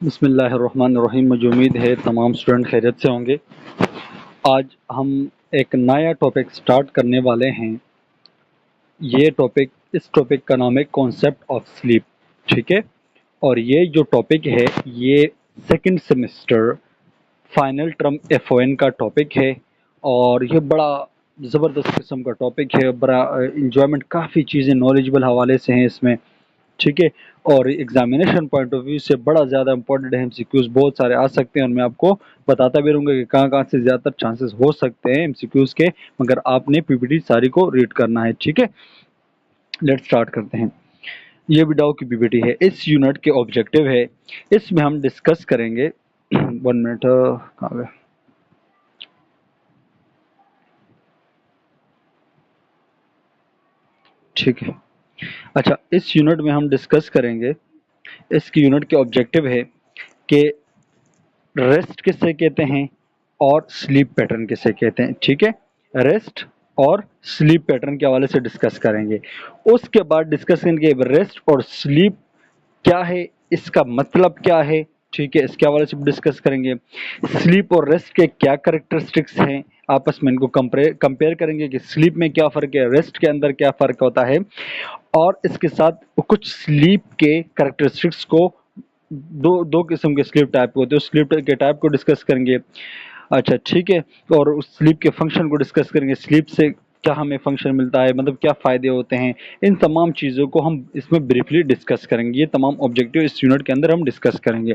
बिस्मिल्लाहिर्रहमानिर्रहीम। मुझे उम्मीद है तमाम स्टूडेंट खैरियत से होंगे। आज हम एक नया टॉपिक स्टार्ट करने वाले हैं। इस टॉपिक का नाम है कॉन्सेप्ट ऑफ स्लीप। ठीक है, और ये जो टॉपिक है ये सेकंड सेमेस्टर फाइनल टर्म एफओएन का टॉपिक है। और ये बड़ा ज़बरदस्त किस्म का टॉपिक है, बड़ा इंजॉयमेंट, काफ़ी चीज़ें नॉलेजेबल हवाले से हैं इसमें। ठीक है, और एग्जामिनेशन पॉइंट ऑफ व्यू से बड़ा ज़्यादा इंपॉर्टेंट है। एमसीक्यूज़ बहुत सारे आ सकते हैं और मैं आपको बताता भी रहूँगा कि कहाँ कहाँ से ज़्यादातर चांसेस हो सकते हैं एमसीक्यूज़ के, मगर आपने पीपीटी सारी को रीड करना है। ठीक है, लेट्स स्टार्ट करते हैं। ये विडाओ की पीपीटी है, इस यूनिट के ऑब्जेक्टिव है, इसमें हम डिस्कस करेंगे 1 मिनट कहाँ गए। ठीक है, अच्छा, इस यूनिट में हम डिस्कस करेंगे, इसकी यूनिट के ऑब्जेक्टिव है कि रेस्ट किसे कहते हैं और स्लीप पैटर्न किसे कहते हैं। ठीक है, रेस्ट और स्लीप पैटर्न के हवाले से डिस्कस करेंगे। उसके बाद डिस्कस करेंगे रेस्ट और स्लीप क्या है, इसका मतलब क्या है। ठीक है, इसके हवाले से डिस्कस करेंगे। स्लीप और रेस्ट के क्या कैरेक्टरिस्टिक्स हैं, आपस में इनको कंपेयर करेंगे कि स्लीप में क्या फ़र्क है, रेस्ट के अंदर क्या फ़र्क होता है। और इसके साथ कुछ स्लीप के कैरेक्टरिस्टिक्स को, दो दो किस्म के स्लीप टाइप होते हैं, उस स्लीप के टाइप को डिस्कस करेंगे। अच्छा, ठीक है, और उस स्लीप के फंक्शन को डिस्कस करेंगे। स्लीप से क्या हमें फंक्शन मिलता है, मतलब क्या फ़ायदे होते हैं, इन तमाम चीज़ों को हम इसमें ब्रीफली डिस्कस करेंगे। ये तमाम ऑब्जेक्टिव इस यूनिट के अंदर हम डिस्कस करेंगे।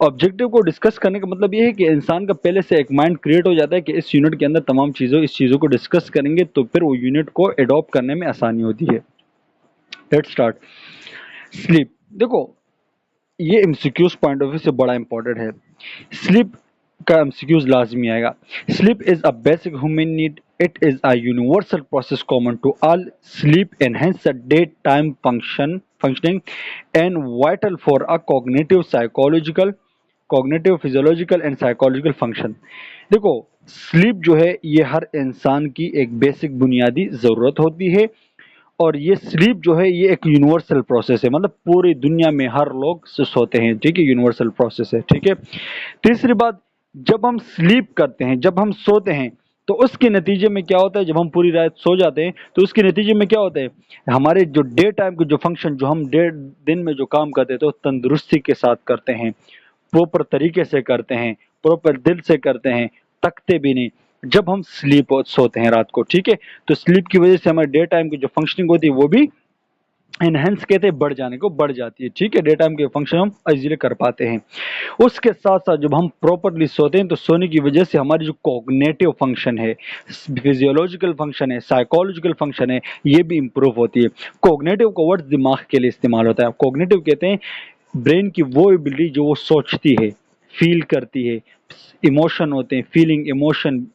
ऑब्जेक्टिव को डिस्कस करने का मतलब ये है कि इंसान का पहले से एक माइंड क्रिएट हो जाता है कि इस यूनिट के अंदर तमाम इस चीज़ों को डिस्कस करेंगे, तो फिर वो यूनिट को एडॉप्ट करने में आसानी होती है। Let's start. स्लीप, देखो ये एमसीक्यूज पॉइंट ऑफ व्यू से बड़ा इंपॉर्टेंट है। स्लीप का एमसीक्यूज लाजमी आएगा। Sleep is a basic human need, it is a universal process common to all. Sleep enhance the day time functioning and vital for a cognitive physiological and psychological function. देखो, sleep जो है ये हर इंसान की एक basic बुनियादी ज़रूरत होती है, और ये स्लीप जो है ये एक यूनिवर्सल प्रोसेस है, मतलब पूरी दुनिया में हर लोग सोते हैं। ठीक है, यूनिवर्सल प्रोसेस है। ठीक है, तीसरी बात, जब हम स्लीप करते हैं, जब हम सोते हैं, तो उसके नतीजे में क्या होता है, जब हम पूरी रात सो जाते हैं तो उसके नतीजे में क्या होता है, हमारे जो डे टाइम के जो फंक्शन, जो हम डे दिन में जो काम करते हैं तो तंदुरुस्ती के साथ करते हैं, प्रॉपर तरीके से करते हैं, प्रॉपर दिल से करते हैं, थकते भी नहीं जब हम स्लीप सोते हैं रात को। ठीक है, तो स्लीप की वजह से हमारे डे टाइम की जो फंक्शनिंग होती है वो भी इनहेंस कहते हैं, बढ़ जाने को बढ़ जाती है। ठीक है, डे टाइम के फंक्शन हम इजीली कर पाते हैं। उसके साथ साथ जब हम प्रॉपरली सोते हैं तो सोने की वजह से हमारी जो कॉग्निटिव फंक्शन है, फिजियोलॉजिकल फंक्शन है, साइकोलॉजिकल फंक्शन है, ये भी इंप्रूव होती है। कॉग्निटिव का वर्ड दिमाग के लिए इस्तेमाल होता है। कॉग्निटिव कहते हैं ब्रेन की वो एबिलिटी जो वो सोचती है, फील करती है, इमोशन होते हैं, फीलिंग, इमोशन,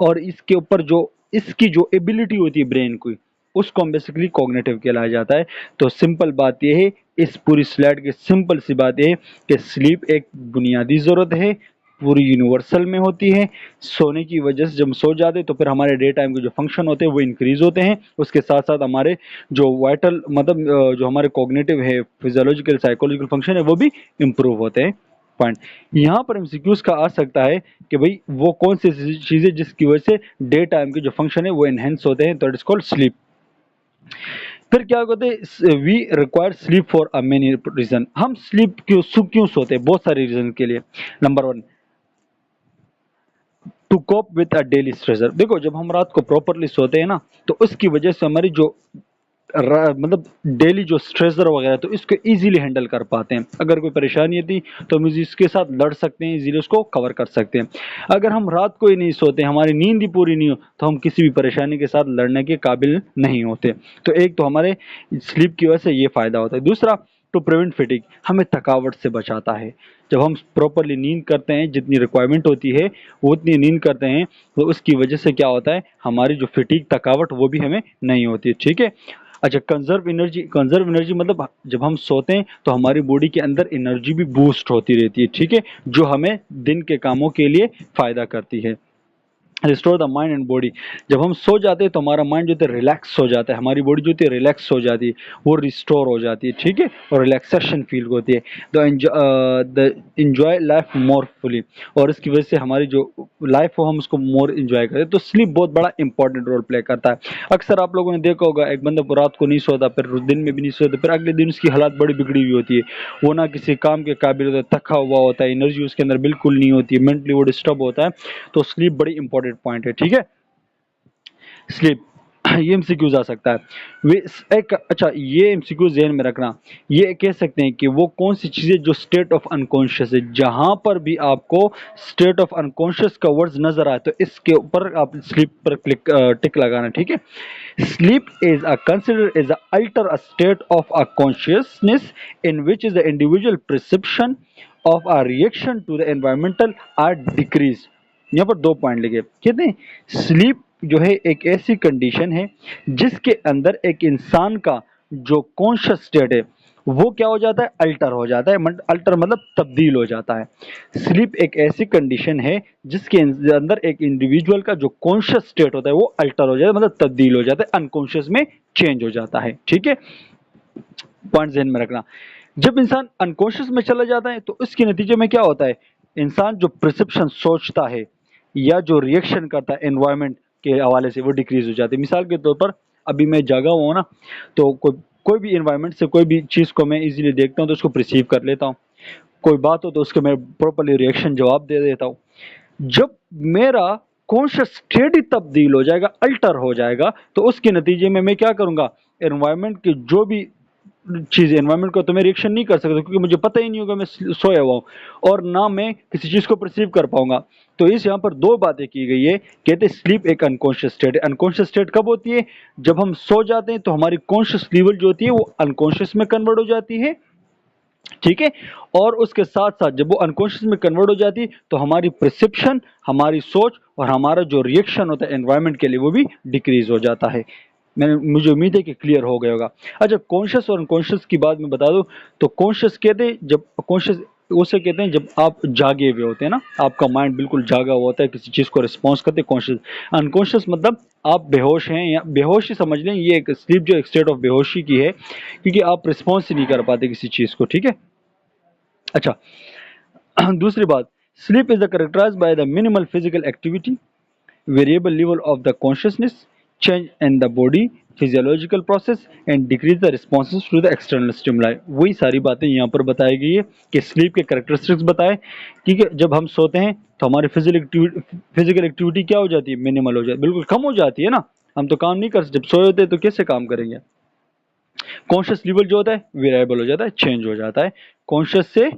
और इसके ऊपर जो इसकी जो एबिलिटी होती है ब्रेन की, उसको हम बेसिकली कॉग्निटिव कहलाया जाता है। तो सिंपल बात यह है, इस पूरी स्लाइड की सिंपल सी बात यह है कि स्लीप एक बुनियादी ज़रूरत है, पूरी यूनिवर्सल में होती है। सोने की वजह से जब हम सो जाते हैं तो फिर हमारे डे टाइम के जो फंक्शन होते हैं वो इंक्रीज होते हैं। उसके साथ साथ हमारे जो वाइटल, मतलब जो हमारे कॉग्निटिव है, फिजियोलॉजिकल, साइकोलॉजिकल फंक्शन है, वो भी इम्प्रूव होते हैं। पॉइंट यहाँ पर एमसीक्यूज का आ सकता है कि भाई वो कौन सी चीज़ें जिसकी वजह से डे टाइम के जो फंक्शन है वो एनहेंस होते हैं, तो इट इज कॉल्ड स्लीप। फिर क्या होता है, we require sleep for a many reason. हम स्लीप क्यों सोते हैं, बहुत सारे रीजन के लिए। Number 1, to cope with a daily stressor. देखो, जब हम रात को प्रॉपरली सोते हैं ना, तो उसकी वजह से हमारी जो मतलब डेली जो स्ट्रेसर वगैरह, तो इसको इजीली हैंडल कर पाते हैं। अगर कोई परेशानी आती तो हम इसके साथ लड़ सकते हैं, इजीली उसको कवर कर सकते हैं। अगर हम रात को ही नहीं सोते, हमारी नींद ही पूरी नहीं हो, तो हम किसी भी परेशानी के साथ लड़ने के काबिल नहीं होते। तो एक तो हमारे स्लीप की वजह से ये फ़ायदा होता है। दूसरा, टू प्रिवेंट फिटिक, हमें थकावट से बचाता है। जब हम प्रॉपरली नींद करते हैं, जितनी रिक्वायरमेंट होती है वो उतनी नींद करते हैं, तो उसकी वजह से क्या होता है, हमारी जो फिटिक, थकावट, वो भी हमें नहीं होती है। ठीक है, अच्छा, कंजर्व एनर्जी मतलब जब हम सोते हैं तो हमारी बॉडी के अंदर एनर्जी भी बूस्ट होती रहती है। ठीक है, जो हमें दिन के कामों के लिए फ़ायदा करती है। Restore the mind and body. जब हम सो जाते हैं तो हमारा माइंड जो है रिलैक्स हो जाता है, हमारी बॉडी जो होती है रिलैक्स हो जाती है, वो रिस्टोर हो जाती है, ठीक है, और रिलैक्सेशन फील होती है। The enjoy life more fully, और इसकी वजह से हमारी जो लाइफ हो हम उसको मोर एंजॉय करें। तो स्लीप बहुत बड़ा इंपॉर्टेंट रोल प्ले करता है। अक्सर आप लोगों ने देखा होगा, एक बंदा रात को नहीं सोता, फिर दिन में भी नहीं सोता, फिर अगले दिन उसकी हालत बड़ी बिगड़ी हुई होती है, वो ना किसी काम के काबिल होता है, थका हुआ होता है, एनर्जी उसके अंदर बिल्कुल नहीं होती है, मेंटली वो डिस्टर्ब होता है। तो स्लीप बड़ी इंपॉर्टेंट पॉइंट है, ठीक है। स्लीप ये एमसीक्यूज आ सकता है। वे एक अच्छा, ये एमसीक्यू ध्यान में रखना, ये कह सकते हैं कि वो कौन सी चीजें जो स्टेट ऑफ अनकॉन्शियस है, जहां पर भी आपको स्टेट ऑफ अनकॉन्शियस का वर्ड्स नजर आए तो इसके ऊपर आप स्लीप पर क्लिक टिक लगाना, ठीक है। Sleep is a consider is alter a state of a consciousness in which is the individual perception of a reaction to the environmental are decrease. यहाँ पर दो पॉइंट लिखे, कहते हैं स्लीप जो है एक ऐसी कंडीशन है जिसके अंदर एक इंसान का जो कॉन्शियस स्टेट है वो क्या हो जाता है, अल्टर हो जाता है। अल्टर मतलब तब्दील हो जाता है। स्लीप एक ऐसी कंडीशन है जिसके अंदर एक इंडिविजुअल का जो कॉन्शियस स्टेट होता है वो अल्टर हो जाता है, मतलब तब्दील हो जाता है, अनकॉन्शियस में चेंज हो जाता है, ठीक है। पॉइंट ध्यान में रखना, जब इंसान अनकॉन्शियस में चला जाता है तो इसके नतीजे में क्या होता है, इंसान जो परसेप्शन सोचता है या जो रिएक्शन करता है एनवायरनमेंट के हवाले से वो डिक्रीज हो जाती है। मिसाल के तौर पर अभी मैं जागा हुआ हूँ ना, तो कोई भी एनवायरनमेंट से कोई भी चीज़ को मैं इजीली देखता हूँ तो उसको रिसीव कर लेता हूँ, कोई बात हो तो उसको मैं प्रॉपरली रिएक्शन जवाब दे देता हूँ। जब मेरा कॉन्शियस स्टेट ही तब्दील हो जाएगा, अल्टर हो जाएगा, तो उसके नतीजे में मैं क्या करूंगा, एनवायरनमेंट की जो भी चीज एनवायरनमेंट को तो मैं रिएक्शन नहीं कर सकता क्योंकि मुझे पता ही नहीं होगा, मैं सोया हुआ हूँ और ना मैं किसी चीज को परसीव कर पाऊंगा। तो इस यहाँ पर दो बातें की गई है, कहते हैं स्लीप एक अनकॉन्शियस स्टेट है। अनकॉन्शियस स्टेट कब होती है, जब हम सो जाते हैं तो हमारी कॉन्शियस लेवल जो होती है वो अनकॉन्शियस में कन्वर्ट हो जाती है, ठीक है। और उसके साथ साथ जब वो अनकॉन्शियस में कन्वर्ट हो जाती है तो हमारी परसेप्शन, हमारी सोच और हमारा जो रिएक्शन होता है एनवायरनमेंट के लिए वो भी डिक्रीज हो जाता है। मुझे उम्मीद है कि क्लियर हो गया होगा। अच्छा, कॉन्शियस और अनकॉन्शियस की बात मैं बता दूं तो कॉन्शियस कहते हैं जब कॉन्शियस उसे कहते हैं जब आप जागे हुए होते हैं ना, आपका माइंड बिल्कुल जागा हुआ होता है, किसी चीज को रिस्पॉन्स करते हैं कॉन्शियस। अनकॉन्शियस मतलब आप बेहोश हैं, या बेहोश ही समझ लें, ये एक स्लीप जो एक स्टेट ऑफ बेहोशी की है क्योंकि आप रिस्पॉन्स ही नहीं कर पाते किसी चीज को, ठीक है। अच्छा, दूसरी बात, sleep is characterised by the minimal physical activity, variable level of the consciousness, change in the body, physiological process and decrease the responses to the external stimuli। वही सारी बातें यहाँ पर बताई गई है कि स्लीप के कैरेक्टरिस्टिक्स बताए कि जब हम सोते हैं तो हमारी फिजिकल एक्टिविटी क्या हो जाती है, मिनिमल हो जाती है, बिल्कुल कम हो जाती है ना, हम तो काम नहीं कर सकते, जब सोए होते हैं तो कैसे काम करेंगे। कॉन्शियस लेवल जो होता है वेरिएबल हो जाता है, चेंज हो जाता है, कॉन्शियस से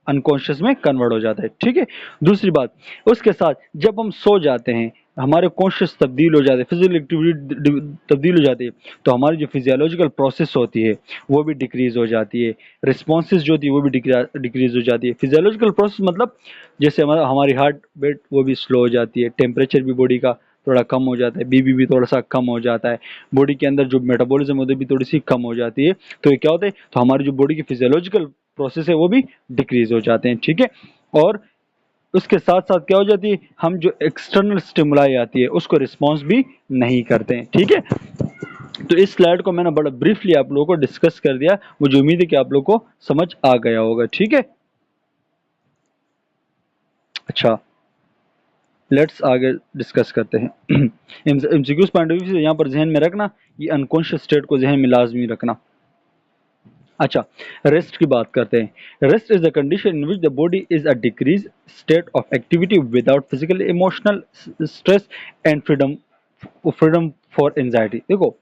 अनकॉन्शियस में कन्वर्ट हो जाता है, ठीक है। दूसरी बात, उसके साथ जब हम सो जाते हैं हमारे कॉन्शियस तब्दील हो जाते हैं, फिजिकल एक्टिविटी तब्दील हो जाती है, तो हमारी जो फिजियोलॉजिकल प्रोसेस होती है वो भी डिक्रीज हो जाती है, रिस्पॉन्सेज जो होती है वो भी डिक्रीज हो जाती है। फिजियोलॉजिकल प्रोसेस मतलब जैसे हमारी हार्ट बीट वो भी स्लो हो जाती है, टेम्परेचर भी बॉडी का थोड़ा कम हो जाता है, बीपी भी थोड़ा सा कम हो जाता है, बॉडी के अंदर जो मेटाबॉलिज्म होती है भी थोड़ी सी कम हो जाती है। तो ये क्या होता है, तो हमारी जो बॉडी की फिजियोलॉजिकल प्रोसेस है वो भी डिक्रीज हो जाते हैं, ठीक है। और उसके साथ साथ क्या हो जाती है, हम जो एक्सटर्नल स्टिमुलाई आती है उसको रिस्पॉन्स भी नहीं करते हैं, ठीक है। तो इस स्लाइड को मैंने बड़ा ब्रीफली आप लोगों को डिस्कस कर दिया, मुझे उम्मीद है कि आप लोगों को समझ आ गया होगा, ठीक है। अच्छा, लेट्स आगे डिस्कस करते हैं। एमसीक्यूज पॉइंट ऑफ व्यू से यहाँ पर जहन में रखना, ये अनकॉन्शियस स्टेट को जहन में लाजमी रखना। अच्छा, रेस्ट की बात करते हैं। Rest is the condition in which the body is a decrease state of activity without physical emotional stress and freedom for anxiety. देखो,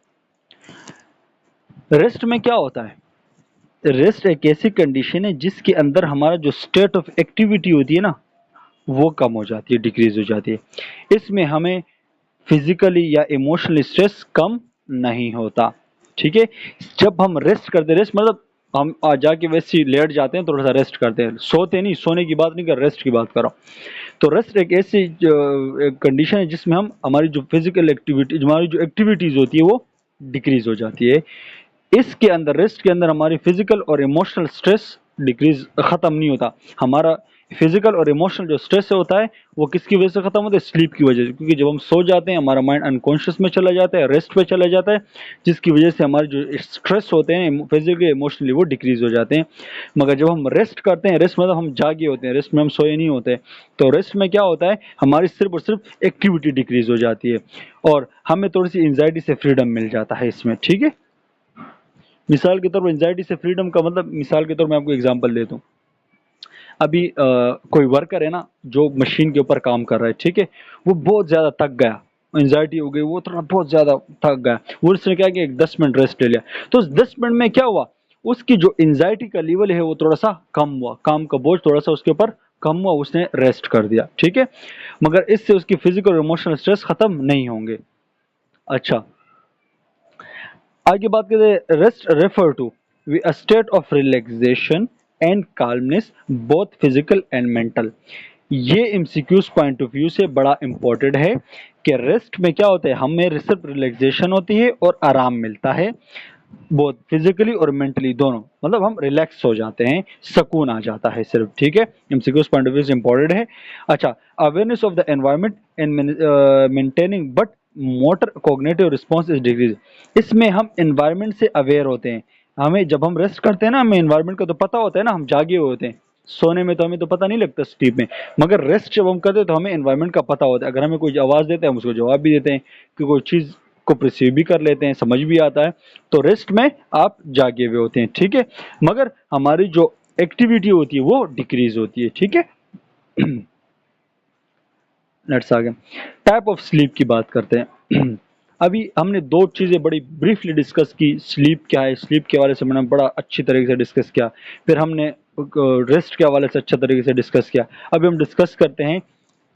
रेस्ट में क्या होता है, रेस्ट एक ऐसी कंडीशन है जिसके अंदर हमारा जो स्टेट ऑफ एक्टिविटी होती है ना वो कम हो जाती है, डिक्रीज हो जाती है। इसमें हमें फिजिकली या इमोशनली स्ट्रेस कम नहीं होता, ठीक है। जब हम रेस्ट करते, रेस्ट मतलब हम आज जाके वैसे ही लेट जाते हैं, थोड़ा सा रेस्ट करते हैं, सोते नहीं, सोने की बात नहीं कर, रेस्ट की बात कर रहा हूँ। तो रेस्ट एक ऐसी कंडीशन है जिसमें हम हमारी जो फिजिकल एक्टिविटी, हमारी जो एक्टिविटीज होती है वो डिक्रीज हो जाती है। इसके अंदर, रेस्ट के अंदर हमारी फिजिकल और इमोशनल स्ट्रेस डिक्रीज खत्म नहीं होता, हमारा फिजिकल और इमोशनल जो स्ट्रेस होता है वो किसकी वजह से खत्म होता है? स्लीप की वजह से, क्योंकि जब हम सो जाते हैं हमारा माइंड अनकॉन्शियस में चला जाता है, रेस्ट पे चला जाता है, जिसकी वजह से हमारे जो स्ट्रेस होते हैं फिजिकली इमोशनली वो डिक्रीज हो जाते हैं। मगर जब हम रेस्ट करते हैं, रेस्ट मतलब हम जागे होते हैं, रेस्ट में हम सोए नहीं होते, तो रेस्ट में क्या होता है, हमारी सिर्फ और सिर्फ एक्टिविटी डिक्रीज हो जाती है और हमें थोड़ी सी एंजाइटी से फ्रीडम मिल जाता है इसमें। ठीक है, मिसाल के तौर पर एंजाइटी से फ्रीडम का मतलब, मिसाल के तौर पर मैं आपको एग्जांपल देता हूँ। अभी कोई वर्कर है ना जो मशीन के ऊपर काम कर रहा है, ठीक है, वो बहुत ज्यादा थक गया, एंजाइटी हो गई, वो थोड़ा बहुत ज्यादा थक गया, वो उसने क्या किया, एक 10 मिनट रेस्ट ले लिया। तो उस 10 मिनट में क्या हुआ, उसकी जो एंजाइटी का लेवल है वो थोड़ा सा कम हुआ, काम का बोझ थोड़ा सा उसके ऊपर कम हुआ, उसने रेस्ट कर दिया। ठीक है, मगर इससे उसकी फिजिकल और इमोशनल स्ट्रेस खत्म नहीं होंगे। अच्छा, आगे बात करते हैं, rest refer to a state of relaxation and calmness both physical and mental. ये एमसीक्यूज पॉइंट ऑफ व्यू से बड़ा इंपॉर्टेंट है कि रेस्ट में क्या होता है, हमें सिर्फ रिलैक्सेशन होती है और आराम मिलता है, बहुत फिजिकली और मेंटली दोनों, मतलब हम रिलैक्स हो जाते हैं, सुकून आ जाता है सिर्फ। ठीक है, एमसीक्यूज पॉइंट ऑफ व्यू से इंपॉर्टेंट है। अच्छा, awareness of the environment and maintaining but motor cognitive response is decrease. इसमें हम एनवायरनमेंट से अवेयर होते हैं, हमें जब हम रेस्ट करते हैं ना, हमें एनवायरनमेंट का तो पता होता है ना, हम जागे हुए होते हैं, सोने में तो हमें तो पता नहीं लगता स्लीप में, मगर रेस्ट जब हम करते हैं तो हमें एनवायरनमेंट का पता होता है, अगर हमें कोई आवाज देता है हम उसको जवाब भी देते हैं, कि कोई चीज को परसीव भी कर लेते हैं, समझ भी आता है। तो रेस्ट में आप जागे हुए होते हैं, ठीक है, मगर हमारी जो एक्टिविटी होती है वो डिक्रीज होती है। ठीक है, लेट्स आगे टाइप ऑफ स्लीप की बात करते हैं। अभी हमने दो चीजें बड़ी ब्रीफली डिस्कस की, स्लीप क्या है, स्लीप के हवाले से मैंने बड़ा अच्छी तरीके से डिस्कस किया, फिर हमने रेस्ट के हवाले से अच्छा तरीके से डिस्कस किया। अभी हम डिस्कस करते हैं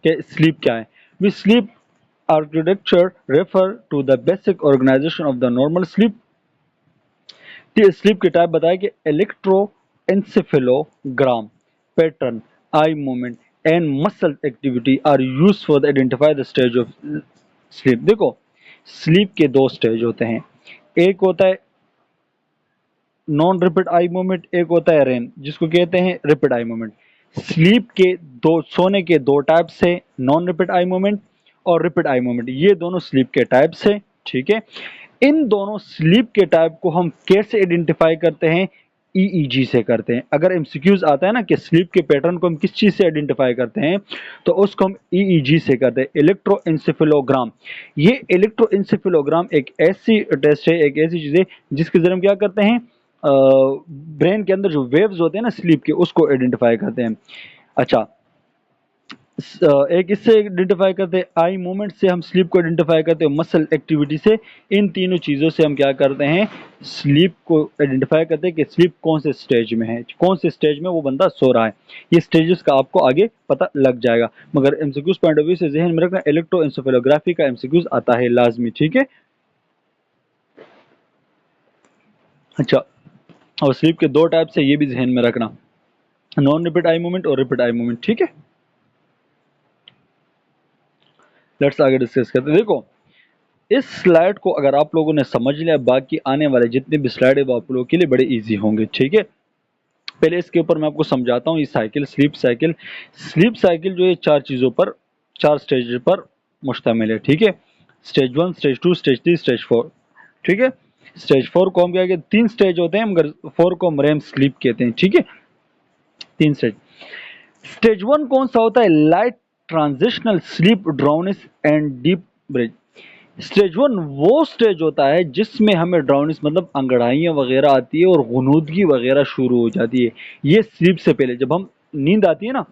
कि स्लीप क्या है। We sleep architecture refer to the basic organization of the normal sleep. Sleep के टाइप बताया कि electroencephalogram pattern, eye movement and muscle activity are used for identify the stage of sleep. देखो, sleep के दो stage होते हैं, एक होता है नॉन रिपिड आई मूवमेंट, एक होता है रेम जिसको कहते हैं रिपिड आई मूवमेंट। स्लीप के दो, सोने के दो टाइप्स है, नॉन रिपिड आई मूवमेंट और रिपिड आई मूवमेंट, ये दोनों स्लीप के टाइप्स है। ठीक है, इन दोनों स्लीप के टाइप को हम कैसे आइडेंटिफाई करते हैं? ईईजी से करते हैं। अगर एमसीक्यूज आता है ना कि स्लीप के पैटर्न को हम किस चीज से आइडेंटिफाई करते हैं, तो उसको हम ईईजी से करते हैं, इलेक्ट्रोएन्सेफेलोग्राम। ये इलेक्ट्रोएन्सेफेलोग्राम एक ऐसी टेस्ट है, एक ऐसी चीज है जिसके जरिए हम क्या करते हैं, ब्रेन के अंदर जो वेव्स होते हैं ना स्लीप के, उसको आइडेंटिफाई करते हैं। अच्छा, एक इससे आइडेंटिफाई करते हैं, आई मूवमेंट से हम स्लीप को आइडेंटिफाई करते हैं, मसल एक्टिविटी से, इन तीनों चीज़ों से हम क्या करते हैं, स्लीप को आइडेंटिफाई करते हैं कि स्लीप कौन से स्टेज में है, कौन से स्टेज में वो बंदा सो रहा है। ये स्टेजेस का आपको आगे पता लग जाएगा, मगर एमसीक्यूज पॉइंट ऑफ व्यू से जहन में रखना, इलेक्ट्रोएन्सेफेलोग्राफी का एमसीक्यूज आता है लाजमी। ठीक है, अच्छा, और स्लीप के दो टाइप से ये भी जहन में रखना, नॉन रिपीट आई मूवमेंट और रिपीट आई मूवमेंट। ठीक है, लेट्स आगे डिस्कस करते हैं। देखो, इस स्लाइड को अगर आप लोगों ने समझ लिया, बाकी आने वाले जितने भी स्लाइड है वो आप लोगों के लिए बड़े इजी होंगे। ठीक है, पहले इसके ऊपर मैं आपको समझाता हूँ, ये cycle, sleep cycle. Sleep cycle जो है चार चीज़ों पर, चार स्टेज पर मुश्तमिल है। ठीक है, स्टेज 1, स्टेज 2, स्टेज 3, स्टेज 4। ठीक है, स्टेज 4 को हम क्या कहते हैं, 3 स्टेज होते हैं, मगर 4 को हम रेम स्लीप कहते हैं। ठीक है, 3 स्टेज। स्टेज 1 कौन सा होता है? Light transitional sleep, drowsiness and deep breath. Stage 1 वो स्टेज होता है जिसमें हमें ड्राउनेस मतलब अंगड़ाइयाँ वगैरह आती है और गुनूदगी वगैरह शुरू हो जाती है। ये स्लीप से पहले जब हम नींद आती है ना,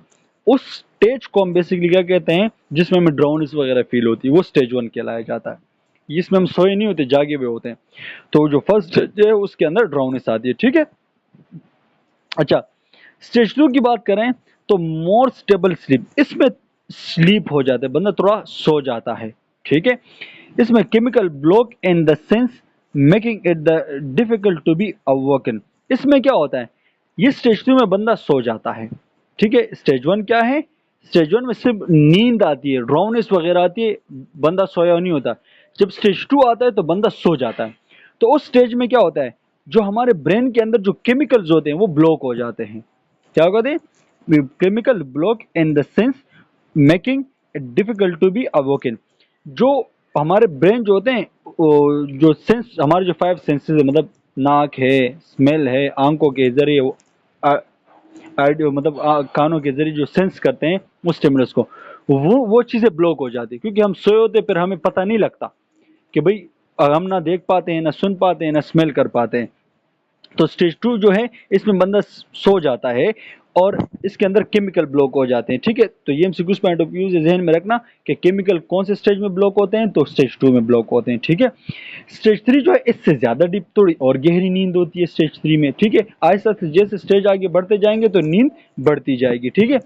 उस स्टेज को हम बेसिकली क्या कहते हैं, जिसमें हमें ड्राउनेस वगैरह फील होती है, वो स्टेज 1 कहलाया जाता है। इसमें हम सोए नहीं होते, जागे हुए होते हैं। तो जो फर्स्ट स्टेज है उसके अंदर ड्राउनेस आती है। ठीक है, अच्छा, स्टेज 2 की बात करें तो मोर स्टेबल स्लीप, इसमें स्लीप हो जाता है, बंदा थोड़ा सो जाता है। ठीक है, इसमें chemical block in the sense making it the difficult to be awoken. इसमें क्या होता है, ये स्टेज 2 में बंदा सो जाता है। ठीक है, स्टेज 1 क्या है, स्टेज 1 में सिर्फ नींद आती है, ड्राउनेस वगैरह आती है, बंदा सोया नहीं होता। जब स्टेज 2 आता है तो बंदा सो जाता है। तो उस स्टेज में क्या होता है, जो हमारे ब्रेन के अंदर जो केमिकल्स होते हैं वो ब्लॉक हो जाते हैं। क्या होते हैं, chemical block in the sense making it difficult to be awoken. जो हमारे ब्रेन जो होते हैं, जो सेंस, हमारे जो 5 सेंसेस है, मतलब नाक है, स्मेल है, आंखों के जरिए मतलब कानों के जरिए जो सेंस करते हैं उस स्टिमुलस को, वो चीजें ब्लॉक हो जाती है, क्योंकि हम सोए होते फिर हमें पता नहीं लगता कि भाई हम ना देख पाते हैं, ना सुन पाते हैं, ना स्मेल कर पाते हैं। तो स्टेज 2 जो है इसमें बंदा सो जाता है और इसके अंदर केमिकल ब्लॉक हो जाते हैं। ठीक है, तो ये एमसीक्यूज पॉइंट ऑफ व्यू से ध्यान में रखना कि केमिकल कौन से स्टेज में ब्लॉक होते हैं, तो स्टेज 2 में ब्लॉक होते हैं। ठीक है, स्टेज 3 जो है इससे ज्यादा डीप, थोड़ी और गहरी नींद होती है स्टेज 3 में। ठीक है, आहिस्ता से जैसे स्टेज आगे बढ़ते जाएंगे तो नींद बढ़ती जाएगी। ठीक है,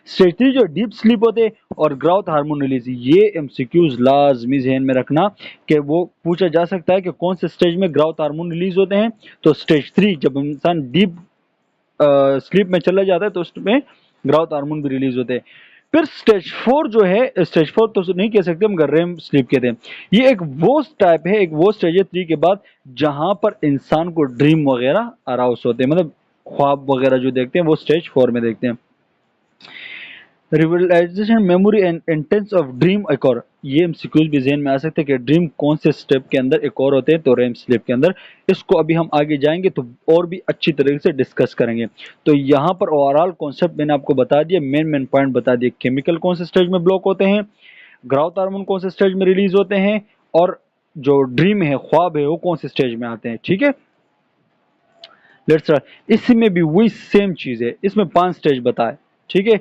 स्टेज 3 जो डीप स्लीप होते हैं और ग्रोथ हार्मोन रिलीज, ये एमसीक्यूज लाजमी ध्यान में रखना कि वो पूछा जा सकता है कि कौन से स्टेज में ग्रोथ हार्मोन रिलीज होते हैं। तो स्टेज 3 जब इंसान डीप स्लीप में चला जाता है तो उसमें ग्रोथ हार्मोन भी रिलीज होते हैं। फिर स्टेज 4 जो है, स्टेज 4 तो नहीं कह सकते हम, रेम स्लीप कहते हैं। ये एक वो टाइप है, एक वो स्टेज है 3 के बाद जहां पर इंसान को ड्रीम वगैरह अराउस होते हैं, मतलब ख्वाब वगैरह जो देखते हैं वो स्टेज 4 में देखते हैं। Revitalization memory and intense of dream एक और, ये एमसीक्यूज भी ज़हन में आ सकते हैं कि ड्रीम कौन से स्टेप के अंदर एक और होते हैं, तो रेम स्लीप के अंदर। इसको अभी हम आगे जाएंगे तो और भी अच्छी तरीके से डिस्कस करेंगे। तो यहाँ पर ओवरऑल कॉन्सेप्ट मैंने आपको बता दिया, मेन पॉइंट बता दिए, केमिकल कौन से स्टेज में ब्लॉक होते हैं, ग्रोथ हार्मोन कौन से स्टेज में रिलीज होते हैं, और जो ड्रीम है, ख्वाब है, वो कौन से स्टेज में आते हैं। ठीक है, लेट्स इसमें भी वही सेम चीज है, इसमें 5 स्टेज बताए। ठीक है,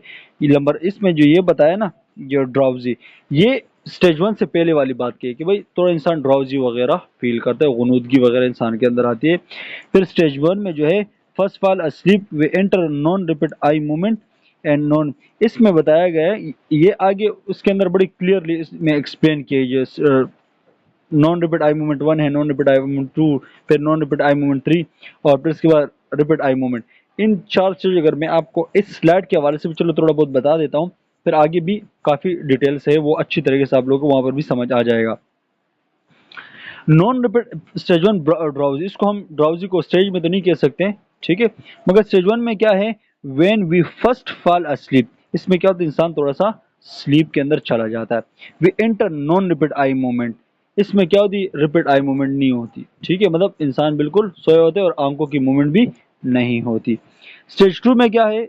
ये नंबर इसमें जो ये बताया ना, ये ड्राउजी, ये स्टेज 1 से पहले वाली बात की है कि भाई थोड़ा इंसान ड्राउजी वगैरह फील करता है, गुनूदगी वगैरह इंसान के अंदर आती है। फिर स्टेज 1 में जो है first fall asleep way enter non repeat eye movement and non, इसमें बताया गया है, ये आगे उसके अंदर बड़ी क्लियरली इसमें एक्सप्लेन किया है। नॉन रिपीट आई मूवमेंट 1 है, नॉन रिपीट आई मूवमेंट 2, फिर नॉन रिपीट आई मूवमेंट 3, और फिर इसके बाद रिपीट आई मूवमेंट। इन 4 चीज अगर मैं आपको इस स्लाइड के हवाले से भी चलो थोड़ा बहुत बता देता हूँ, फिर आगे भी काफी डिटेल्स है, वो अच्छी तरीके से आप लोगों को वहां पर भी समझ आ जाएगा। नॉन रिपीट स्टेज 1 ड्राउजी, इसको हम ड्राउजी को स्टेज में तो नहीं कह सकते, ठीक है, मगर स्टेज 1 में क्या है, when we first fall asleep, इसमें क्या होता है, इंसान थोड़ा सा स्लीप के अंदर चला जाता है। We enter non repeat eye movement, इसमें क्या होती, रिपीट आई मूवमेंट नहीं होती। ठीक है, मतलब इंसान बिल्कुल सोए होते हैं और आंखों की मूवमेंट भी नहीं होती। स्टेज 2 में क्या है,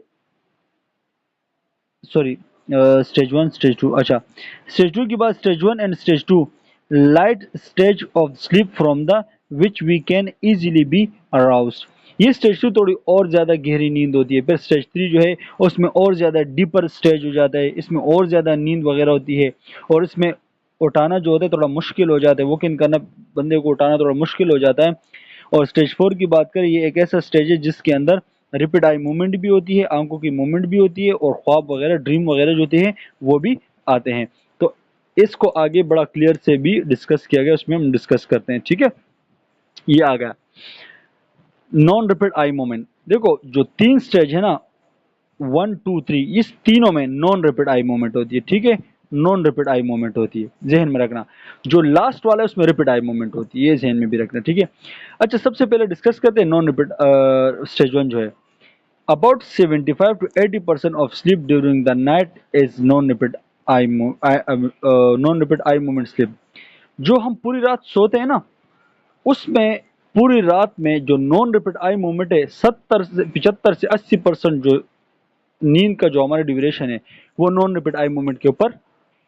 सॉरी, स्टेज 1 स्टेज 2, अच्छा, स्टेज 2 के बाद stage 1 and stage 2, light stage of sleep from the which we can easily be aroused, ये स्टेज 2 थोड़ी और ज्यादा गहरी नींद होती है। फिर स्टेज 3 जो है उसमें और ज्यादा डीपर स्टेज हो जाता है, इसमें और ज्यादा नींद वगैरह होती है, और इसमें उठाना जो होता है थोड़ा मुश्किल हो जाता है, वो किन करना, बंदे को उठाना थोड़ा मुश्किल हो जाता है। और स्टेज 4 की बात करें, ये एक ऐसा स्टेज है जिसके अंदर रिपीट आई मूवमेंट भी होती है, आंखों की मूवमेंट भी होती है, और ख्वाब वगैरह, ड्रीम वगैरह जो होते हैं वो भी आते हैं। तो इसको आगे बड़ा क्लियर से भी डिस्कस किया गया, उसमें हम डिस्कस करते हैं। ठीक है, ये आ गया नॉन रिपीट आई मूवमेंट। देखो जो 3 स्टेज है ना, 1 2 3, इस तीनों में नॉन रिपीट आई मूवमेंट होती है। ठीक है, नॉन रिपीट आई मूवमेंट होती है, जहन में रखना। जो लास्ट वाला है उसमें रिपीट आई मूवमेंट होती है, ये जहन में भी रखना। ठीक है, अच्छा, सबसे पहले डिस्कस करते हैं नॉन रिपीट स्टेज 1 जो है। About 75 to 80% of sleep during the night is non-repeat non-repeat eye movement sleep। जो हम पूरी रात सोते हैं ना, उसमें पूरी रात में जो नॉन रिपीट आई मूवमेंट है, 75 से 80% जो नींद का जो हमारा ड्यूरेशन है वो नॉन रिपीट आई मूवमेंट के ऊपर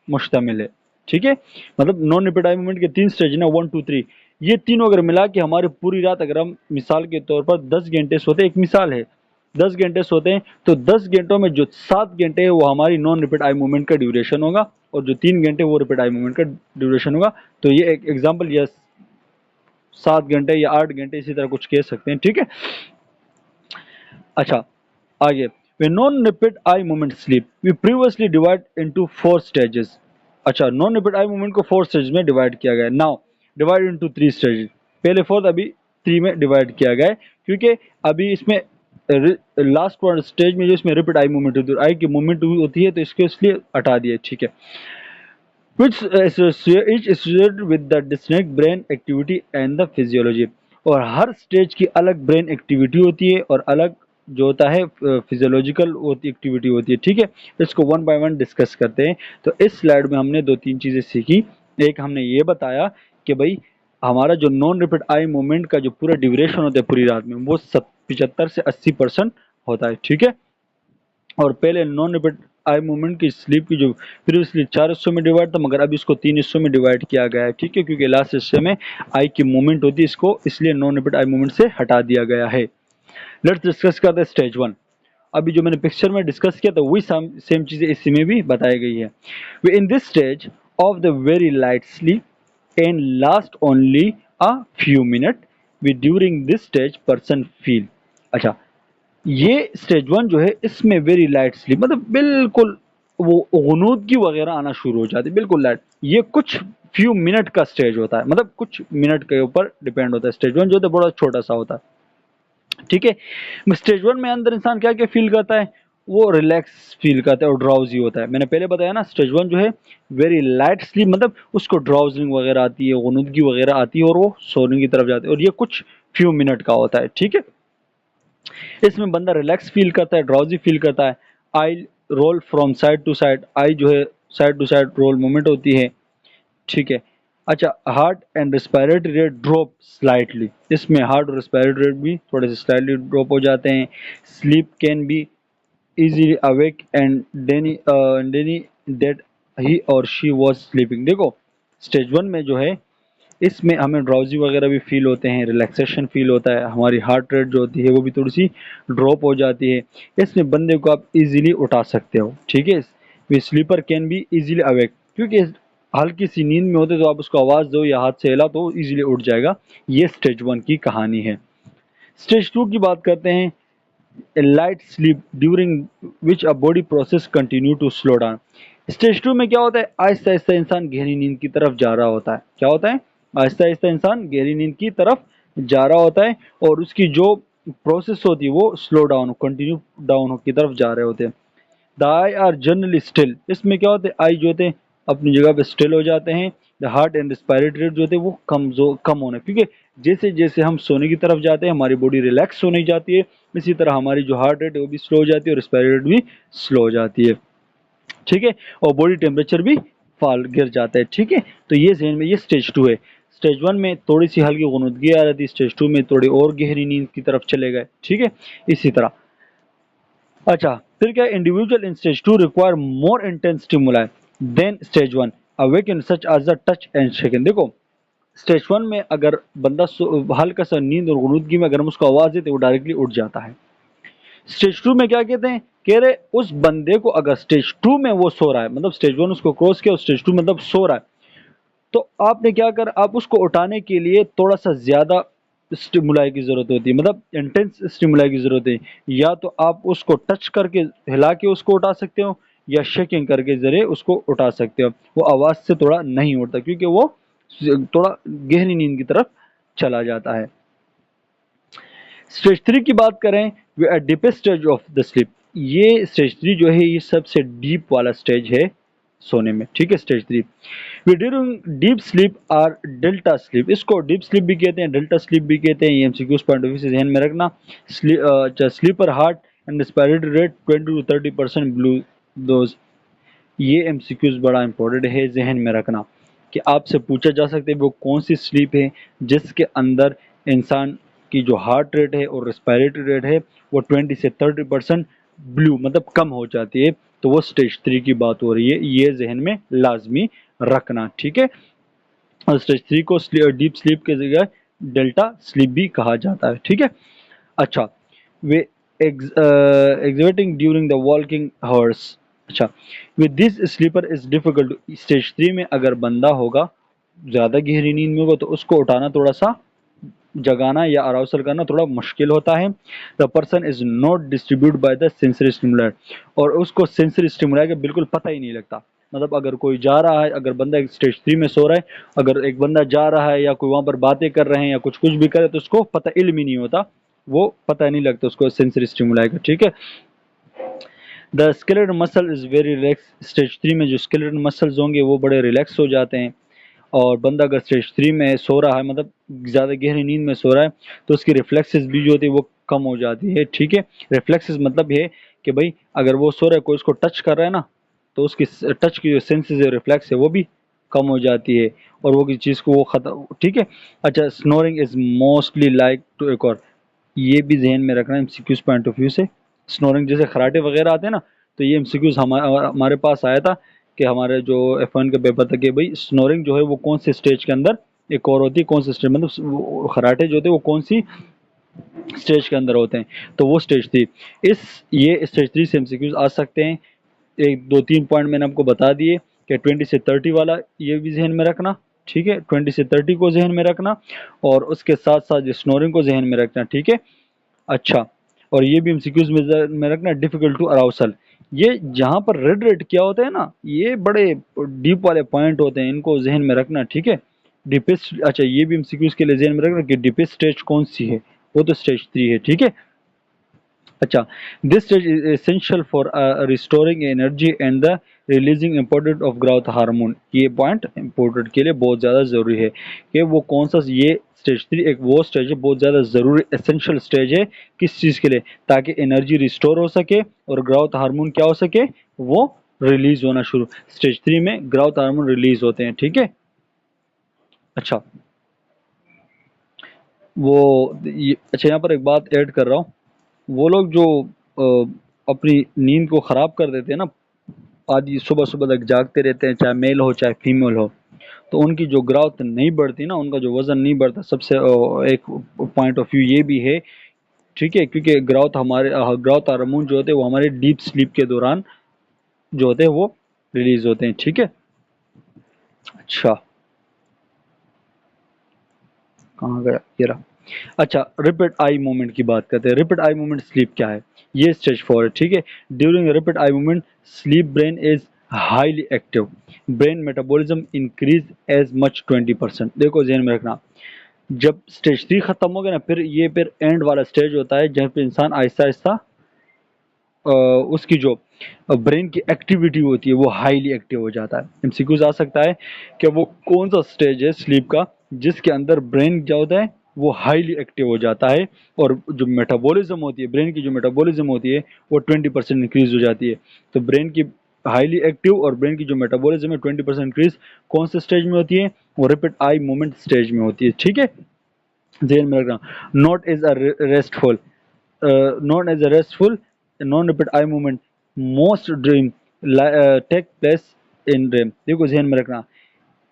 मुश्तमिल है। ठीक है, मतलब नॉन रिपीट आई मूवमेंट के 3 स्टेज ना, 1 2 3, ये तीनों अगर मिला के हमारे पूरी रात, अगर हम मिसाल के तौर पर 10 घंटे सोते हैं, एक मिसाल है 10 घंटे सोते हैं, तो 10 घंटों में जो 7 घंटे है वो हमारी नॉन रिपीट आई मूवमेंट का ड्यूरेशन होगा, और जो 3 घंटे वो रिपीट आई मूवमेंट का ड्यूरेशन होगा। तो ये एक एग्जाम्पल, या 7 घंटे या 8 घंटे, इसी तरह कुछ कह सकते हैं। ठीक है, अच्छा, आगे, वे non repeat eye movement sleep we previously divide into 4 stages. अच्छा, नॉन रिपीट आई मूवमेंट को 4 स्टेज में डिवाइड किया गया है। नाउ डिवाइड इनटू 3 स्टेजेस, पहले 4 अभी 3 में डिवाइड किया गया है, क्योंकि अभी इसमें लास्ट वन स्टेज में जो इसमें रिपीट आई मूवमेंट होती है, आई की मूवमेंट होती है, तो इसके इसलिए हटा दिया। ठीक है, which associated with the distinct brain activity and the physiology, और हर स्टेज की अलग ब्रेन एक्टिविटी होती है और अलग जो होता है फिजियोलॉजिकल एक्टिविटी होती है, ठीक है। इसको वन बाय वन डिस्कस करते हैं। तो इस स्लाइड में हमने 2-3 चीज़ें सीखी। एक हमने ये बताया कि भाई हमारा जो नॉन रिपीट आई मूवमेंट का जो पूरा ड्यूरेशन होता है पूरी रात में, वो 75 से 80% होता है, ठीक है। और पहले नॉन रिपीट आई मूवमेंट की स्लीप की जो प्रीवियसली 4 हिस्सों में डिवाइड था, मगर अब इसको 3 हिस्सों में डिवाइड किया गया है, ठीक है, क्योंकि लास्ट हिस्से में आई की मूवमेंट होती है, इसको इसलिए नॉन रिपीट आई मूवमेंट से हटा दिया गया है। लेट्स डिस्कस करते हैं स्टेज 1। अभी जो मैंने पिक्चर में डिस्कस किया था वही सेम चीजें इसी में भी बताई गई है। In this stage of the very light sleep and last only a few minute we during this stage person feel. अच्छा, ये स्टेज 1 जो है इसमें वेरी लाइट स्लीप, मतलब बिल्कुल वो गुनूदगी वगैरह आना शुरू हो जाती है, बिल्कुल लाइट। ये कुछ फ्यू मिनट का स्टेज होता है, मतलब कुछ मिनट के ऊपर डिपेंड होता है। स्टेज 1 जो होता है बड़ा छोटा सा होता है, ठीक है। स्टेज 1 में अंदर इंसान क्या क्या फील करता है, वो रिलैक्स फील करता है और ड्राउजी होता है। मैंने पहले बताया ना, स्टेज 1 जो है वेरी लाइट स्लीप, मतलब उसको ड्राउजिंग वगैरह आती है, गुनूदगी वगैरह आती है और वो सोने की तरफ जाते हैं, और ये कुछ फ्यू मिनट का होता है, ठीक है। इसमें बंदा रिलैक्स फील करता है, ड्राउजी फील करता है। Eye roll from side to side, eye जो है side to side roll movement होती है, ठीक है। अच्छा, heart and respiratory rate drop slightly, इसमें हार्ट और रेस्पिरेटरी रेट भी थोड़े से स्लाइटली ड्रॉप हो जाते हैं। Sleep can be easily awake and deny that he और शी वाज स्लीपिंग। देखो स्टेज 1 में जो है इसमें हमें ड्राउजी वगैरह भी फील होते हैं, रिलैक्सेशन फील होता है, हमारी हार्ट रेट जो होती है वो भी थोड़ी सी ड्रॉप हो जाती है। इसमें बंदे को आप इजीली उठा सकते हो, ठीक है। वे sleeper can be easily awake, क्योंकि हल्की सी नींद में होते तो आप उसको आवाज़ दो या हाथ से हिला तो इजीली उठ जाएगा। ये स्टेज 1 की कहानी है। स्टेज 2 की बात करते हैं। A light sleep during which a body process continue to slow down. Stage 2 में क्या होता है, आहिस्ता आहिस्ता इंसान गहरी नींद की तरफ जा रहा होता है। क्या होता है, आहिस्ता आहिस्ता इंसान गहरी नींद की तरफ जा रहा होता है, और उसकी जो प्रोसेस होती है वो स्लो डाउन कंटिन्यू डाउन की तरफ जा रहे होते हैं। The I R generally still, इसमें क्या होते हैं, आई जो होते हैं अपनी जगह पे स्टिल हो जाते हैं। The heart and respiratory rate जो होते हैं वो कम होने, क्योंकि जैसे जैसे हम सोने की तरफ जाते हैं हमारी बॉडी रिलैक्स होने जाती है, इसी तरह हमारी जो हार्ट रेट है वो भी स्लो हो जाती है और रेस्पिरेटरी रेट भी स्लो हो जाती है, ठीक है। और बॉडी टेम्परेचर भी फॉल गिर जाता है, ठीक है। तो ये ज़हन में, ये स्टेज 2 है। स्टेज 1 में थोड़ी सी हल्की गुनूदगी आ रही थी, स्टेज 2 में थोड़ी और गहरी नींद की तरफ चले गए, ठीक है, इसी तरह। अच्छा, फिर क्या, individual in stage 2 require more intense stimuli then stage 1 awaken such as the touch and shaking. देखो स्टेज 1 में अगर बंदा हल्का सा नींद और गुनूदगी में अगर हम उसको आवाज देते वो डायरेक्टली उठ जाता है। स्टेज 2 में क्या कहते हैं, कह रहे उस बंदे को अगर स्टेज 2 में वो सो रहा है, मतलब स्टेज 1 उसको क्रॉस किया, स्टेज 2 मतलब सो रहा है, तो आपने क्या कर, आप उसको उठाने के लिए थोड़ा सा ज्यादा स्टिमुलाई की जरूरत होती है, मतलब इंटेंस स्टिमुलाई की जरूरत है। या तो आप उसको टच करके हिला के उसको उठा सकते हो, या शेकिंग करके जरिए उसको उठा सकते हो। वो आवाज से थोड़ा नहीं उठता क्योंकि वो थोड़ा गहरी नींद की तरफ चला जाता है। स्टेज 3 की बात करें, वे deepest stage of the sleep. ये स्टेज 3 जो है ये सबसे डीप वाला स्टेज है सोने में, ठीक है। स्टेज 3 वे during deep sleep or delta sleep, इसको डीप स्लीप भी कहते हैं, डेल्टा स्लीप भी कहते हैं। ये एमसीक्यूज पॉइंट ऑफ व्यू से ध्यान में रखना। Sleeper heart and respiratory rate 20 to 30% below those. ये एमसीक्यूज बड़ा इंपॉर्टेंट है, जहन में रखना कि आपसे पूछा जा सकता है वो कौन सी स्लीप है जिसके अंदर इंसान की जो हार्ट रेट है और रेस्पिरेटरी रेट है वो 20 से 30% ब्लू मतलब कम हो जाती है, तो वो स्टेज 3 की बात हो रही है। ये जहन में लाजमी रखना, ठीक है। और स्टेज 3 को डीप स्लीप के जगह डेल्टा स्लीप भी कहा जाता है, ठीक है। अच्छा, वे exhibiting during the walking horse. अच्छा, with this sleeper is difficult. Stage 3 में अगर बंदा होगा ज़्यादा गहरी नींद में होगा तो उसको उठाना थोड़ा सा, जगाना या अराउसल करना थोड़ा मुश्किल होता है। The person is not distribute by the sensory स्टिमुलर, और उसको सेंसरी स्टिमुलर का बिल्कुल पता ही नहीं लगता। मतलब अगर कोई जा रहा है, अगर बंदा स्टेज 3 में सो रहा है, अगर एक बंदा जा रहा है या कोई वहां पर बातें कर रहे हैं या कुछ कुछ भी करे तो उसको पता, इल्म ही नहीं होता, वो पता नहीं लगता उसको सेंसरी स्टिमुलाई का, ठीक है। The skeletal muscle is very relax. Stage 3 में जो स्केलेटल मसल्स होंगे वो बड़े रिलैक्स हो जाते हैं। और बंदा अगर स्टेज 3 में सो रहा है, मतलब ज़्यादा गहरी नींद में सो रहा है, तो उसकी रिफ्लेक्सेस भी जो होती है वो कम हो जाती है। ठीक है, रिफ्लेक्सेस मतलब ये कि भाई अगर वो सो रहा है, कोई उसको टच कर रहा है ना, तो उसकी टच की जो सेंसेस है, रिफ्लेक्स है, वो भी कम हो जाती है और वो किसी चीज़ को वो खत्म। ठीक है। अच्छा, snoring is mostly like to, एक और ये भी जहन में रखना एमसीक्यूज पॉइंट ऑफ व्यू से। स्नोरिंग जैसे खराटे वगैरह आते हैं ना, तो ये एमसीक्यूज हमारे पास आया था कि हमारे जो F1 का पेपर था कि भाई स्नोरिंग जो है वो कौन से स्टेज के अंदर एक और होती है, कौन से स्टेज, मतलब खराटे जो होते हैं वो कौन सी स्टेज के अंदर होते हैं, तो वो स्टेज थी। इस ये स्टेज 3 से एमसीक्यूज आ सकते हैं। एक दो तीन पॉइंट मैंने आपको बता दिए कि 20 से 30 वाला ये भी जहन में रखना। ठीक है, 20 से 30 को जहन में रखना और उसके साथ साथ स्नोरिंग को जहन में रखना। ठीक है। अच्छा, और ये भी एमसीक्यूज में रखना, डिफिकल्ट टू अराउसल। ये जहां पर रेड रेड क्या होता है ना, ये बड़े डीप वाले पॉइंट होते हैं, इनको जहन में रखना। ठीक है, डीपेस्ट, अच्छा ये भी एमसीक्यूज के लिए जहन में रखना कि डीपेस्ट स्टेज कौन सी है, वो तो स्टेज 3 है। ठीक है। अच्छा, this stage is essential for restoring energy and the releasing important of growth hormone. ये पॉइंट इम्पोर्टेंट के लिए बहुत ज़्यादा ज़रूरी है कि वो कौन सा, ये स्टेज 3 एक वो स्टेज है, बहुत ज़्यादा ज़रूरी एसेंशियल स्टेज है। किस चीज़ के लिए? ताकि एनर्जी रिस्टोर हो सके और ग्रोथ हार्मोन क्या हो सके, वो रिलीज होना शुरू। स्टेज 3 में ग्रोथ हार्मोन रिलीज होते हैं। ठीक है। अच्छा, अच्छा यहाँ पर एक बात ऐड कर रहा हूँ। वो लोग जो अपनी नींद को ख़राब कर देते हैं ना, आदि सुबह सुबह तक जागते रहते हैं, चाहे मेल हो चाहे फीमेल हो, तो उनकी जो ग्रोथ नहीं बढ़ती ना, उनका जो वज़न नहीं बढ़ता। सबसे एक पॉइंट ऑफ व्यू ये भी है। ठीक है, क्योंकि ग्रोथ हार्मोन जो होते हैं वो हमारे डीप स्लीप के दौरान जो होते हैं वो रिलीज होते हैं। ठीक है। अच्छा, कहाँ गया ये रहा। अच्छा, रिपिड आई मूवमेंट की बात करते हैं। रिपिड आई मूवमेंट स्लीप क्या है? ये स्टेज 4 है। ठीक है, during rapid eye movement sleep brain is highly active, brain metabolism increase as much 20%। देखो जहन में रखना, जब स्टेज 3 खत्म हो गया ना, फिर एंड वाला स्टेज होता है जहाँ पे इंसान आहिस्ता आहिस्ता उसकी जो ब्रेन की एक्टिविटी होती है वो हाईली एक्टिव हो जाता है। एमसीक्यूज आ सकता है कि वो कौन सा स्टेज है स्लीप का जिसके अंदर ब्रेन क्या होता है, वो हाईली एक्टिव हो जाता है और जो मेटाबॉलिज्म होती है, ब्रेन की जो मेटाबॉलिज्म होती है वो 20% इंक्रीज हो जाती है। तो ब्रेन की हाईली एक्टिव और ब्रेन की जो मेटाबॉलिज्म है 20% इंक्रीज कौन से स्टेज में होती है? वो रिपिड आई मोमेंट स्टेज में होती है। ठीक है, ध्यान में रखना। Not is a restful, known as a restful non-rapid eye movement, most dream take place in REM। देखो ध्यान में रखना,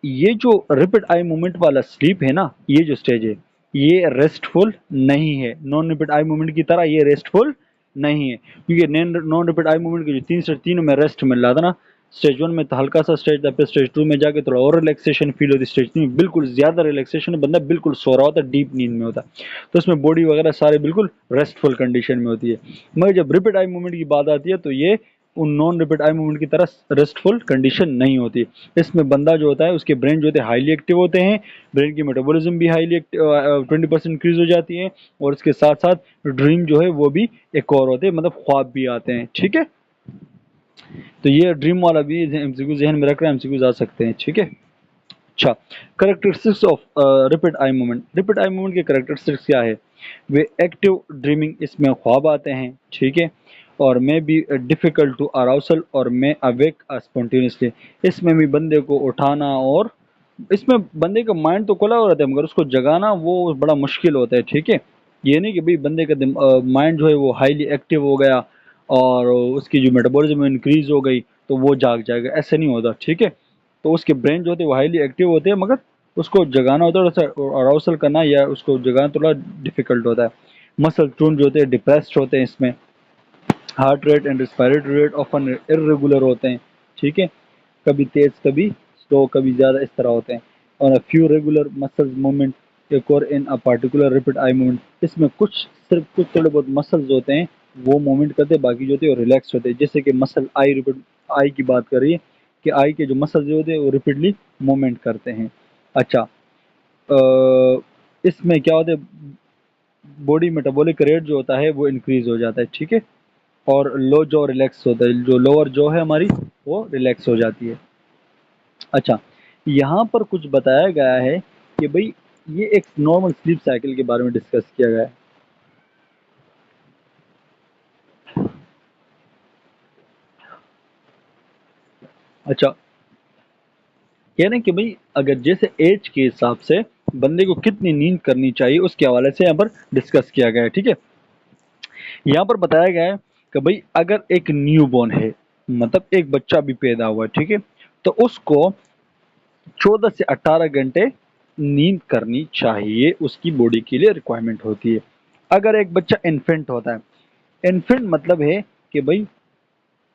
ये जो रिपिड आई मूवमेंट वाला स्लीप है ना, ये जो स्टेज है ये रेस्टफुल नहीं है। नॉन रिपिड आई मूवमेंट की तरह ये रेस्टफुल नहीं है, क्योंकि नॉन रिपिड आई मूवमेंट के जो 3 में रेस्ट मिल रहा था ना, स्टेज 1 में तो हल्का सा स्टेज था, फिर स्टेज 2 में जाके थोड़ा और रिलैक्सेशन फील होती, स्टेज 3 में बिल्कुल ज्यादा रिलैक्सेशन, बंदा बिल्कुल सो रहा होता, डीप नींद में होता, तो उसमें बॉडी वगैरह सारे बिल्कुल रेस्टफुल कंडीशन में होती है। मगर जब रिपिड आई मूवमेंट की बात आती है तो ये उन नॉन रिपिड आई मूवमेंट की तरह रेस्टफुल कंडीशन नहीं होती। इसमें बंदा जो होता है, उसके ब्रेन जो होते हैं हाईली एक्टिव होते हैं, ब्रेन की मेटाबॉलिज्म भी हाईली 20% इंक्रीज हो जाती है और इसके साथ साथ ड्रीम जो है वो भी एक और होते हैं, मतलब ख्वाब भी आते हैं। ठीक है, तो ये ड्रीम वाला भी एमसीक्यू जहन में रख रहे हैं, एमसीक्यूज आ सकते हैं। ठीक है। अच्छा, characteristics of rapid eye movement. Rapid eye movement के करेक्टरिस्टिक्स क्या है? वे एक्टिव ड्रीमिंग, इसमें ख्वाब आते हैं। ठीक है, और मे बी डिफिकल्ट टू अराउसल और मे अवेक स्पॉन्टेनियसली, इसमें भी बंदे को उठाना और इसमें बंदे का माइंड तो खुला हो रहता है मगर उसको जगाना वो बड़ा मुश्किल होता है। ठीक है, ये नहीं कि भाई बंदे का माइंड जो है वो हाईली एक्टिव हो गया और उसकी जो मेटाबॉलिज्म इंक्रीज हो गई तो वो जाग जाएगा, ऐसे नहीं होता। ठीक है, तो उसके ब्रेन जो होते हैं वो हाईली एक्टिव होते हैं मगर उसको जगाना होता है, थोड़ा अराउसल करना या उसको जगाना थोड़ा डिफिकल्ट होता है। मसल टोन जो होते हैं डिप्रेस्ड होते हैं इसमें। Heart rate and respiratory rate often irregular होते हैं। ठीक है, कभी तेज कभी स्लो कभी ज़्यादा इस तरह होते हैं। और फ्यू रेगुलर मसल्स मूवमेंट, एक और इन अ पार्टिकुलर रिपिड आई मूवमेंट, इसमें सिर्फ कुछ थोड़े बहुत मसल्स होते हैं वो मूवमेंट करते हैं, बाकी जो होते हैं वो रिलैक्स होते हैं। जैसे कि मसल आई, रिपिड आई की बात करिए कि आई के जो मसल जो होते हैं वो रिपीटली मूवमेंट करते हैं। अच्छा, इसमें क्या होता है, बॉडी मेटाबॉलिक रेट जो होता है वो इंक्रीज हो जाता है। ठीक है, और लो जॉ रिलैक्स होता है, जो लोअर जॉ है हमारी वो रिलैक्स हो जाती है। अच्छा, यहाँ पर कुछ बताया गया है कि भाई ये एक नॉर्मल स्लीप साइकिल के बारे में डिस्कस किया गया है। अच्छा, कह रहे हैं कि भाई अगर जैसे एज के हिसाब से बंदे को कितनी नींद करनी चाहिए उसके हवाले से यहाँ पर डिस्कस किया गया है। ठीक है, यहाँ पर बताया गया है कि भाई अगर एक न्यू बॉर्न है, मतलब एक बच्चा भी पैदा हुआ है, ठीक है, तो उसको 14 से 18 घंटे नींद करनी चाहिए, उसकी बॉडी के लिए रिक्वायरमेंट होती है। अगर एक बच्चा इन्फेंट होता है, इन्फेंट मतलब है कि भाई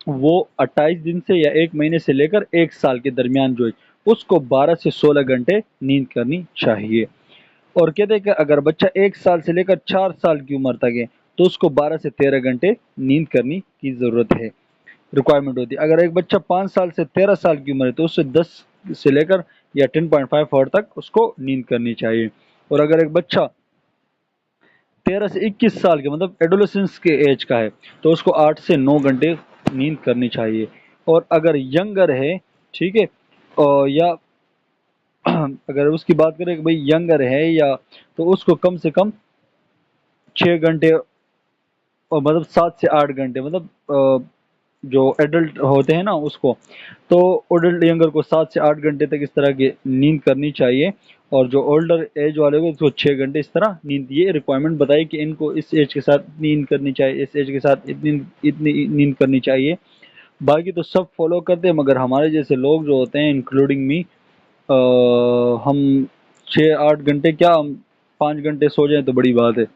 वो 28 दिन से या एक महीने से लेकर एक साल के दरमियान जो है उसको 12 से 16 घंटे नींद करनी चाहिए। और कहते हैं कि अगर बच्चा एक साल से लेकर 4 साल की उम्र तक है तो उसको 12 से 13 घंटे नींद करनी की ज़रूरत है, रिक्वायरमेंट होती है। अगर एक बच्चा 5 साल से 13 साल की उम्र है तो उससे 10 से लेकर या 10.5 आवर तक उसको नींद करनी चाहिए। और अगर एक बच्चा 13 से 21 साल के मतलब एडोलेसेंस के एज का है तो उसको 8 से 9 घंटे नींद करनी चाहिए। और अगर यंगर है, ठीक है, और या अगर उसकी बात करें कि भाई यंगर है या, तो उसको कम से कम 6 घंटे और मतलब 7 से 8 घंटे मतलब जो एडल्ट होते हैं ना उसको, तो एडल्ट यंगर को 7 से 8 घंटे तक इस तरह की नींद करनी चाहिए। और जो ओल्डर एज वाले को उसको 6 घंटे इस तरह नींद, ये रिक्वायरमेंट बताई कि इनको इस एज के साथ नींद करनी चाहिए, इस एज के साथ इतनी इतनी नींद करनी चाहिए। बाकी तो सब फॉलो करते हैं, मगर हमारे जैसे लोग जो होते हैं इंक्लूडिंग मी, हम 6-8 घंटे क्या, हम 5 घंटे सो जाएं तो बड़ी बात है।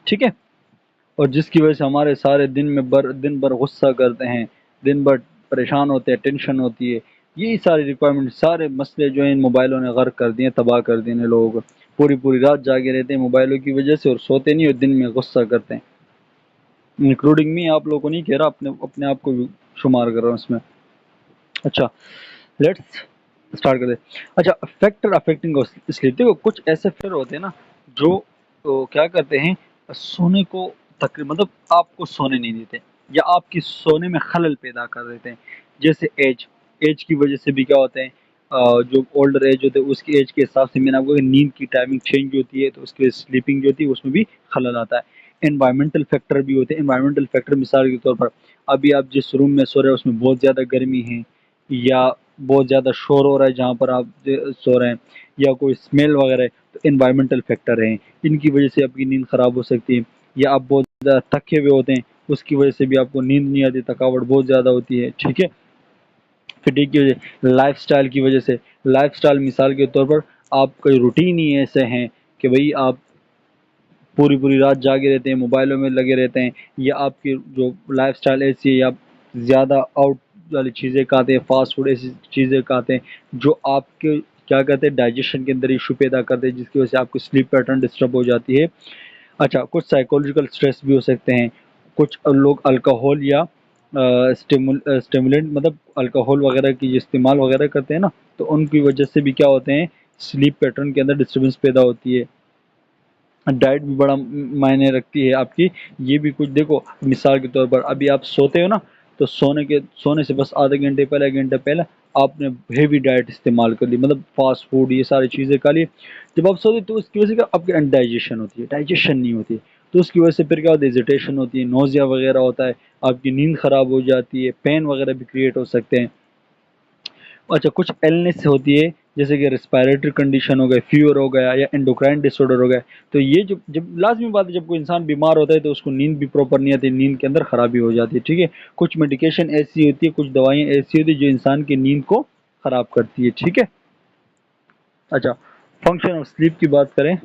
ठीक है, और जिसकी वजह से हमारे सारे दिन भर गुस्सा करते हैं, दिन भर परेशान होते हैं, टेंशन होती है। यही सारी रिक्वायरमेंट, सारे मसले जो हैं इन मोबाइलों ने गर्क कर दिए, तबाह कर दिए हैं। लोग पूरी पूरी रात जागे रहते हैं मोबाइलों की वजह से और सोते नहीं और दिन में गुस्सा करते हैं, इंक्लूडिंग मी। आप लोगों को नहीं कह रहा, अपने अपने आप को भी शुमार कर रहा हूँ इसमें। अच्छा, लेट्स स्टार्ट करते हैं। अच्छा, फैक्टर अफेक्टिंग स्लीप, देखो कुछ ऐसे फैक्टर होते हैं ना जो तो क्या करते हैं, सोने को तकरीबन मतलब आपको सोने नहीं देते या आपकी सोने में खलल पैदा कर देते हैं। जैसे एज, एज की वजह से भी क्या होते हैं, जो ओल्डर एज होते हैं उसकी एज के हिसाब से मैंने आपको नींद की टाइमिंग चेंज होती है तो उसके स्लीपिंग जो होती है उसमें भी खलल आता है। एनवायरमेंटल फैक्टर भी होते हैं। एनवायरमेंटल फैक्टर मिसाल के तौर पर अभी आप जिस रूम में सो रहे हो उसमें बहुत ज़्यादा गर्मी है या बहुत ज़्यादा शोर हो रहा है जहाँ पर आप सो रहे हैं, या कोई स्मेल वगैरह है, तो एनवायरमेंटल फैक्टर हैं, इनकी वजह से आपकी नींद ख़राब हो सकती है। या आप बहुत ज़्यादा थके हुए होते हैं उसकी वजह से भी आपको नींद नहीं आती, थकावट बहुत ज़्यादा होती है। ठीक है, फिटिक की वजह, लाइफस्टाइल की वजह से, लाइफस्टाइल मिसाल के तौर पर आपके रूटीन ही ऐसे हैं कि भाई आप पूरी पूरी रात जागे रहते हैं, मोबाइलों में लगे रहते हैं, या आपकी जो लाइफस्टाइल ऐसी है, आप ज़्यादा आउट वाली चीज़ें खाते हैं, फास्ट फूड ऐसी चीज़ें खाते हैं जो आपके क्या कहते हैं डाइजेशन के अंदर इशू पैदा करते हैं, जिसकी वजह से आपकी स्लीप पैटर्न डिस्टर्ब हो जाती है। अच्छा, कुछ साइकोलॉजिकल स्ट्रेस भी हो सकते हैं। कुछ लोग अल्कोहल या स्टिमुलेंट मतलब अल्कोहल वगैरह की इस्तेमाल वगैरह करते हैं ना, तो उनकी वजह से भी क्या होते हैं, स्लीप पैटर्न के अंदर डिस्टर्बेंस पैदा होती है। डाइट भी बड़ा मायने रखती है आपकी। ये भी कुछ देखो, मिसाल के तौर पर अभी आप सोते हो ना, तो सोने से बस आधे घंटे पहले, 1 घंटे पहले आपने हेवी डाइट इस्तेमाल कर ली, मतलब फास्ट फूड ये सारी चीज़ें खा ली। जब आप सोते तो उसकी वजह से क्या आपकी अनडाइजेशन होती है, डाइजेशन नहीं होती, तो उसकी वजह से फिर क्या होता है, इजिटेशन होती है, नोजिया वगैरह होता है, आपकी नींद खराब हो जाती है, पेन वगैरह भी क्रिएट हो सकते हैं। अच्छा, कुछ इलनेस होती है जैसे कि रिस्पायरेटरी कंडीशन हो गए, फीवर हो गया या एंडोक्राइन डिसऑर्डर हो गया। तो ये जो जब लाजमी बात है, जब कोई इंसान बीमार होता है तो उसको नींद भी प्रॉपर नहीं आती, नींद के अंदर खराबी हो जाती है। ठीक है, कुछ मेडिकेशन ऐसी होती है, कुछ दवाइयाँ ऐसी होती है जो इंसान की नींद को खराब करती है। ठीक है, अच्छा, फंक्शन ऑफ स्लीप की बात करें।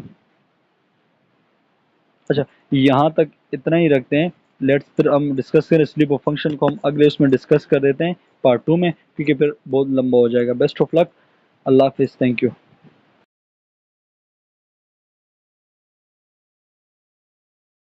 अच्छा, यहाँ तक इतना ही रखते हैं। लेट्स फिर हम डिस्कस करें स्लीप और फंक्शन को, हम अगले उसमें डिस्कस कर देते हैं पार्ट 2 में, क्योंकि फिर बहुत लंबा हो जाएगा। बेस्ट ऑफ लक, अल्लाह हाफिज़, थैंक यू।